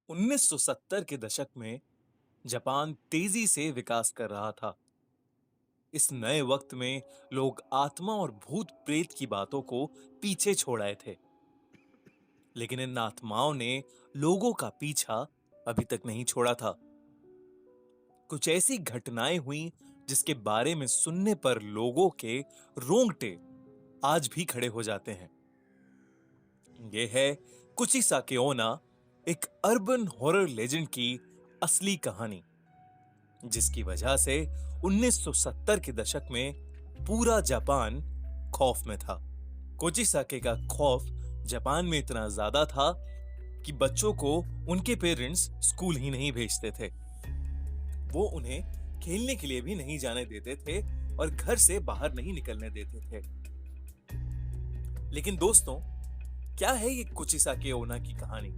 1970 के दशक में जापान तेजी से विकास कर रहा था। इस नए वक्त में लोग आत्मा और भूत प्रेत की बातों को पीछे छोड़ आए थे। लेकिन इन आत्माओं ने लोगों का पीछा अभी तक नहीं छोड़ा था। कुछ ऐसी घटनाएं हुई जिसके बारे में सुनने पर लोगों के रोंगटे आज भी खड़े हो जाते हैं। ये है कुचिसाके ओना, एक अर्बन हॉरर लेजेंड की असली कहानी, जिसकी वजह से 1970 के दशक में पूरा जापान खौफ में था। कोचिसाके का खौफ जापान में इतना ज्यादा था कि बच्चों को उनके पेरेंट्स स्कूल ही नहीं भेजते थे। वो उन्हें खेलने के लिए भी नहीं जाने देते थे और घर से बाहर नहीं निकलने देते थे। लेकिन दोस्तों, क्या है ये कुचिसाके ओना की कहानी?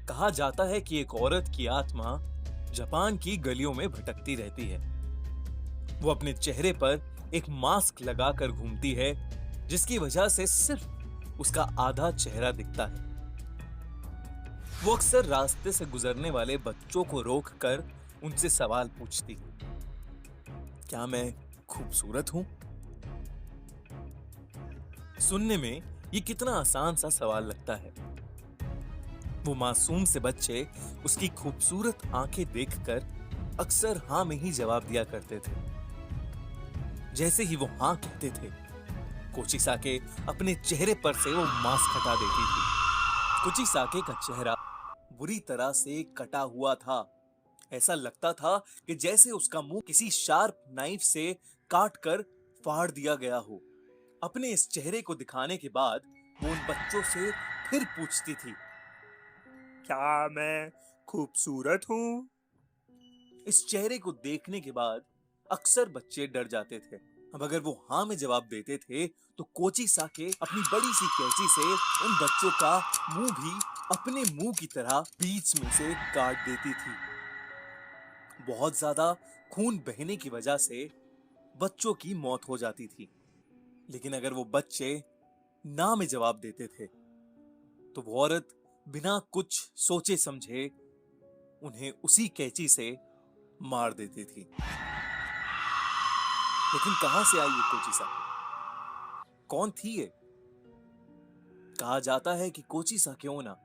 कहा जाता है कि एक औरत की आत्मा जापान की गलियों में भटकती रहती है। वो अपने चेहरे पर एक मास्क लगाकर घूमती है, जिसकी वजह से सिर्फ उसका आधा चेहरा दिखता है। वो अक्सर रास्ते से गुजरने वाले बच्चों को रोककर उनसे सवाल पूछती है, क्या मैं खूबसूरत हूं? सुनने में ये कितना आसान सा सवाल लगता है। वो मासूम से बच्चे उसकी खूबसूरत आंखें देखकर अक्सर हां में ही जवाब दिया करते थे। जैसे ही वो हां कहते थे, कोचिसाके अपने चेहरे पर से वो मास्क हटा देती थी। कोचिसाके का चेहरा बुरी तरह से कटा हुआ था। ऐसा लगता था कि जैसे उसका मुंह किसी शार्प नाइफ से काट कर फाड़ दिया गया हो। अपने इस चेहरे को दिखाने के बाद वो उन बच्चों से फिर पूछती थी, क्या मैं खूबसूरत हूं? इस चेहरे को देखने के बाद अक्सर बच्चे डर जाते थे। अब अगर वो हाँ में जवाब देते थे तो कोचिसाके अपनी बड़ी सी कैंची से उन बच्चों का मुंह भी अपने मुंह की तरह बीच में से काट देती थी। बहुत ज्यादा खून बहने की वजह से बच्चों की मौत हो जाती थी। लेकिन अगर वो बच्चे ना में जवाब देते थे तो वो औरत बिना कुछ सोचे समझे उन्हें उसी कैंची से मार देती थी। लेकिन कहां से आई ये कोचिसाके? कौन थी ये? कहा जाता है कि कोचिसाके ओना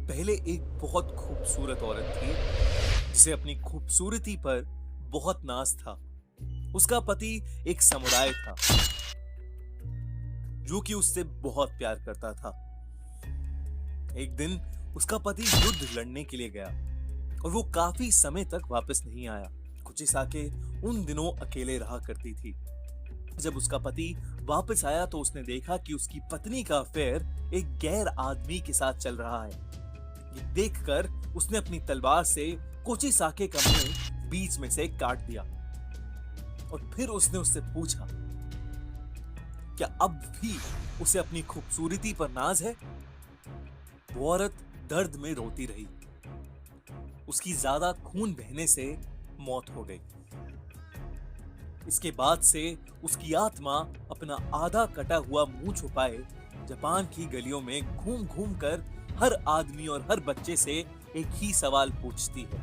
पहले एक बहुत खूबसूरत औरत थी, जिसे अपनी खूबसूरती पर बहुत नाज था। उसका पति एक समुराय था जो कि उससे बहुत प्यार करता था। एक दिन उसका पति युद्ध लड़ने के लिए गया और वो काफी समय तक वापस नहीं आया। कुचिसाके उन दिनों अकेले रहा करती थी। जब उसका पति वापस आया तो उसने देखा कि उसकी पत्नी का अफेयर एक गैर आदमी के साथ चल रहा है। ये देखकर उसने अपनी तलवार से कोचिसाके का मुंह बीच में से काट दिया और फिर उसने उससे पूछा, क्या अब भी उसे अपनी खूबसूरती पर नाज है? वो औरत दर्द में रोती रही। उसकी ज्यादा खून बहने से मौत हो गई। इसके बाद से उसकी आत्मा अपना आधा कटा हुआ मुंह छुपाए जापान की गलियों में घूम घूम कर हर आदमी और हर बच्चे से एक ही सवाल पूछती है,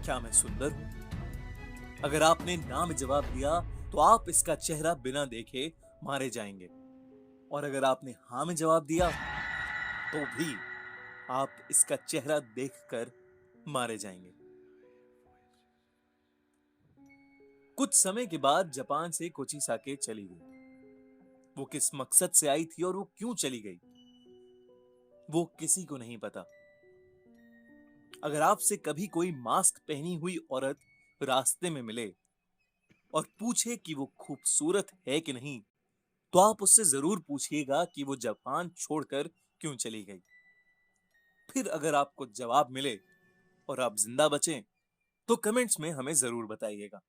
क्या मैं सुंदर हूं? अगर आपने ना में जवाब दिया तो आप इसका चेहरा बिना देखे मारे जाएंगे, और अगर आपने हाँ में जवाब दिया तो भी आप इसका चेहरा देखकर मारे जाएंगे। कुछ समय के बाद जापान से कोचिसाके चली गई। वो किस मकसद से आई थी और वो क्यों चली गई, वो किसी को नहीं पता। अगर आपसे कभी कोई मास्क पहनी हुई औरत रास्ते में मिले और पूछे कि वो खूबसूरत है कि नहीं, तो आप उससे जरूर पूछिएगा कि वो जापान छोड़कर क्यों चली गई। फिर अगर आपको जवाब मिले और आप जिंदा बचें तो कमेंट्स में हमें जरूर बताइएगा।